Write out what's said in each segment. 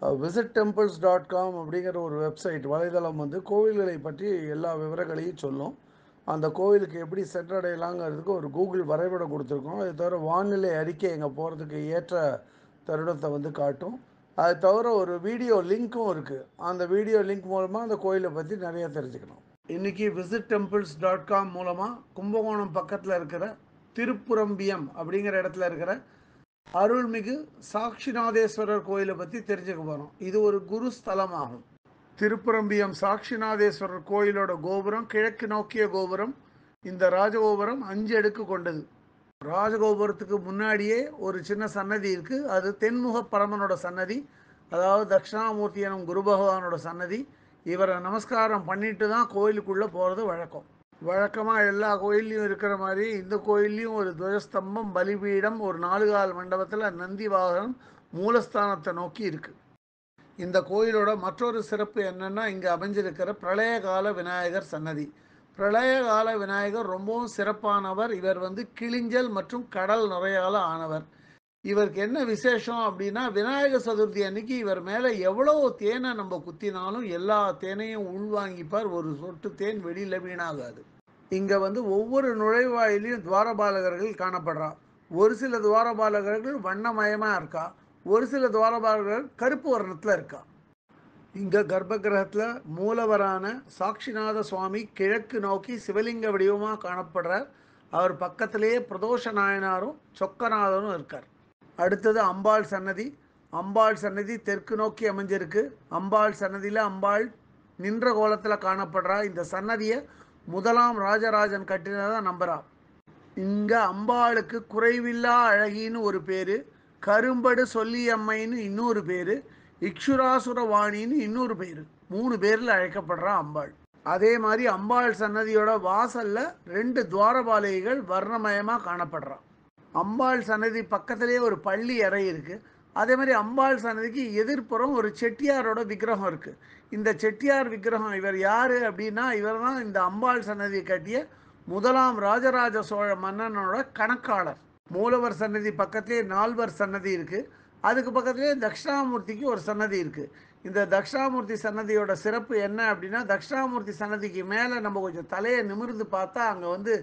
visittemples.com அப்படிங்கிற ஒரு website வலைதளம் வந்து கோவில்களை பற்றி எல்லா விவரங்களையும் சொல்லும். அந்த கோவிலுக்கு எப்படி சென்றடையலாங்கிறதுக்கு ஒரு கூகுள் வரைபடம் கொடுத்துருக்கோம். அது தவிர வானிலை அறிக்கை எங்கே போகிறதுக்கு ஏற்ற தருணத்தை வந்து காட்டும். அது தவிர ஒரு வீடியோ லிங்க்கும் இருக்குது. அந்த வீடியோ லிங்க் மூலமாக அந்த கோயிலை பற்றி நிறைய தெரிஞ்சுக்கலாம். இன்றைக்கி visittemples.com மூலமாக கும்பகோணம் பக்கத்தில் இருக்கிற திருப்புரம்பியம் அப்படிங்கிற இடத்துல இருக்கிற அருள்மிகு சாட்சிநாதேஸ்வரர் கோயிலை பற்றி தெரிஞ்சுக்க போகிறோம். இது ஒரு குரு ஸ்தலமாகும். திருப்புரம்பியம் சாட்சிநாதேஸ்வரர் கோயிலோட கோபுரம் கிழக்கு நோக்கிய கோபுரம். இந்த ராஜகோபுரம் 5 அடுக்கு கொண்டது. ராஜகோபுரத்துக்கு முன்னாடியே ஒரு சின்ன சன்னதி இருக்குது. அது தென்முக பரமனோட சன்னதி, அதாவது தட்சிணாமூர்த்தி எனும் குரு பகவானோட சன்னதி. இவரை நமஸ்காரம் பண்ணிட்டு தான் கோயிலுக்குள்ளே போகிறது வழக்கம். வழக்கமாக எல்லா கோயில்லையும் இருக்கிற மாதிரி இந்த கோயில்லையும் ஒரு துவஜஸ்தம்பம், பலிபீடம், ஒரு 4 கால் மண்டபத்தில் நந்தி வாகனம் மூலஸ்தானத்தை நோக்கி இருக்குது. இந்த கோயிலோட மற்றொரு சிறப்பு என்னென்னா, இங்கே அமைஞ்சிருக்கிற பிரளய கால விநாயகர் சன்னதி. பிரளய கால விநாயகர் ரொம்பவும் சிறப்பானவர். இவர் வந்து கிளிஞ்சல் மற்றும் கடல் நுரையால் ஆனவர். இவருக்கு என்ன விசேஷம் அப்படின்னா, விநாயகர் சதுர்த்தி அன்னைக்கு இவர் மேலே எவ்வளோ தேனை நம்ம குத்தினாலும் எல்லா தேனையும் உள்வாங்கிப்பார். ஒரு சொட்டு தேன் வெளியில் வீணாகாது. இங்கே வந்து ஒவ்வொரு நுழைவாயிலையும் துவாரபாலகர்கள் காணப்படுறா. ஒரு சில துவாரபாலகர்கள் வண்ணமயமாக இருக்கா, ஒரு சில துவாரபாலகர்கள் கருப்பு வர்ணத்தில் இருக்கா. இங்கே கர்ப்பகிரகத்தில் மூலவரான சாட்சிநாத சுவாமி கிழக்கு நோக்கி சிவலிங்க வடிவமாக காணப்படுறார். அவர் பக்கத்திலேயே பிரதோஷ நாயனாரும் சொக்கநாதரும் இருக்கார். அடுத்தது அம்பாள் சன்னதி. அம்பாள் சன்னதி தெற்கு நோக்கி அமைஞ்சிருக்கு. அம்பாள் சன்னதியில் அம்பாள் நின்ற கோலத்தில் காணப்படுறா. இந்த சன்னதியை முதலாம் ராஜராஜன் கட்டினதாக நம்புறா. இங்கே அம்பாளுக்கு குறைவில்லா அழகின்னு ஒரு பேர், கரும்படு சொல்லியம்மைன்னு இன்னொரு பேர், இக்ஷுராசுர வாணின்னு இன்னொரு பேர், 3 பேரில் அழைக்கப்படுறா அம்பாள். அதே மாதிரி அம்பாள் சன்னதியோட வாசலில் 2 துவாரபாலிகைகள் வர்ணமயமாக காணப்படுறா. அம்பாள் சன்னதி பக்கத்திலே ஒரு பள்ளி அறை இருக்குது. அதே மாதிரி அம்பாள் சன்னதிக்கு எதிர்ப்புறம் ஒரு செட்டியாரோட விக்கிரகம் இருக்குது. இந்த செட்டியார் விக்கிரகம் இவர் யார் அப்படின்னா, இவர் தான் இந்த அம்பாள் சன்னதியை கட்டிய முதலாம் ராஜராஜ சோழ மன்னனோட கணக்காளர். மூலவர் சன்னதி பக்கத்திலே 4வர் சன்னதி இருக்குது. அதுக்கு பக்கத்திலே தட்சிணாமூர்த்திக்கு ஒரு சன்னதி இருக்குது. இந்த தட்சிணாமூர்த்தி சன்னதியோட சிறப்பு என்ன அப்படின்னா, தட்சிணாமூர்த்தி சன்னதிக்கு மேலே நம்ம கொஞ்சம் தலையை நிமிர்ந்து பார்த்தா அங்கே வந்து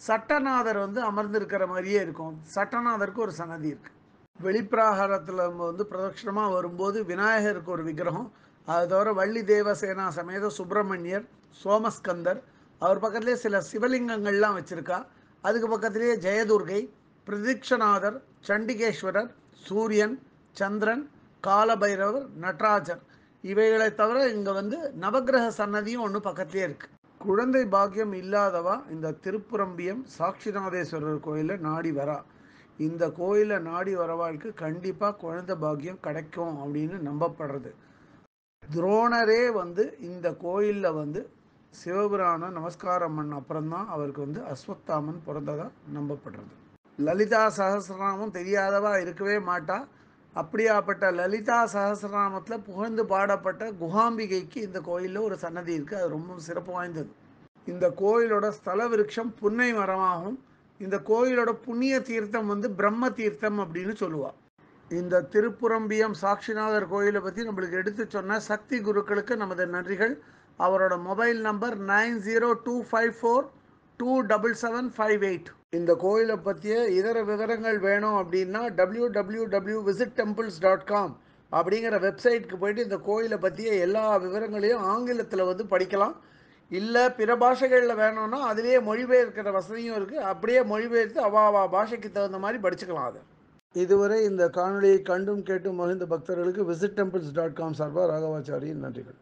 சட்டநாதர் வந்து அமர்ந்திருக்கிற மாதிரியே இருக்கும். சட்டநாதருக்கு ஒரு சன்னதி இருக்குது. வெளிப்பிராகாரத்தில் நம்ம வந்து பிரதட்சிணமாக வரும்போது விநாயகருக்கு ஒரு விக்கிரகம், அது தவிர வள்ளி தேவசேனா சமேத சுப்பிரமணியர், சோமஸ்கந்தர், அவர் பக்கத்திலே சில சிவலிங்கங்கள்லாம் வச்சுருக்கா. அதுக்கு பக்கத்திலேயே ஜெயதுர்கை, பிரதீக்ஷநாதர், சண்டிகேஸ்வரர், சூரியன், சந்திரன், காலபைரவர், நடராஜர், இவைகளை தவிர இங்கே வந்து நவக்கிரக சன்னதியும் ஒன்று பக்கத்திலே இருக்குது. குழந்தை பாக்கியம் இல்லாதவா இந்த திருப்புரம்பியம் சாட்சிநாதேஸ்வரர் கோயிலில் நாடி வரா. இந்த கோயிலை நாடி வரவாளுக்கு கண்டிப்பாக குழந்தை பாக்கியம் கிடைக்கும் அப்படின்னு நம்பப்படுறது. துரோணரே வந்து இந்த கோயிலில் வந்து சிவபிரானை நமஸ்காரம் பண்ண அப்புறம்தான் அவருக்கு வந்து அஸ்வத்தாமன் பிறந்ததாக நம்பப்படுறது. லலிதா சகஸ்ரநாமம் தெரியாதவா இருக்கவே மாட்டா. அப்படியாப்பட்ட லலிதா சகஸ்ரநாமத்தில் புகழ்ந்து பாடப்பட்ட குஹாம்பிகைக்கு இந்த கோயிலில் ஒரு சன்னதி இருக்குது. அது ரொம்ப சிறப்பு வாய்ந்தது. இந்த கோயிலோட ஸ்தல விருட்சம் புன்னை மரமாகும். இந்த கோயிலோட புண்ணிய தீர்த்தம் வந்து பிரம்ம தீர்த்தம் அப்படின்னு சொல்லுவாள். இந்த திருப்புரம்பியம் சாட்சிநாதர் கோயிலை பற்றி நம்மளுக்கு எடுத்து சொன்ன சக்தி குருக்களுக்கு நமது நன்றிகள். அவரோட மொபைல் நம்பர் 9025427758. இந்த கோயிலை பற்றிய இதர விவரங்கள் வேணும் அப்படின்னா www.visittemples.com அப்படிங்கிற வெப்சைட்டுக்கு போயிட்டு இந்த கோயிலை பற்றிய எல்லா விவரங்களையும் ஆங்கிலத்தில் வந்து படிக்கலாம். இல்லை பிற பாஷைகளில் வேணும்னா அதிலேயே மொழிபெயர்க்கிற வசதியும் இருக்குது. அப்படியே மொழிபெயர்த்து அவாவா பாஷைக்கு தகுந்த மாதிரி படிச்சுக்கலாம். அது இதுவரை இந்த காணொலியை கண்டும் கேட்டும் மகிழ்ந்த பக்தர்களுக்கு visittemples.com சார்பாக ராகவாச்சாரியின் நன்றிகள்.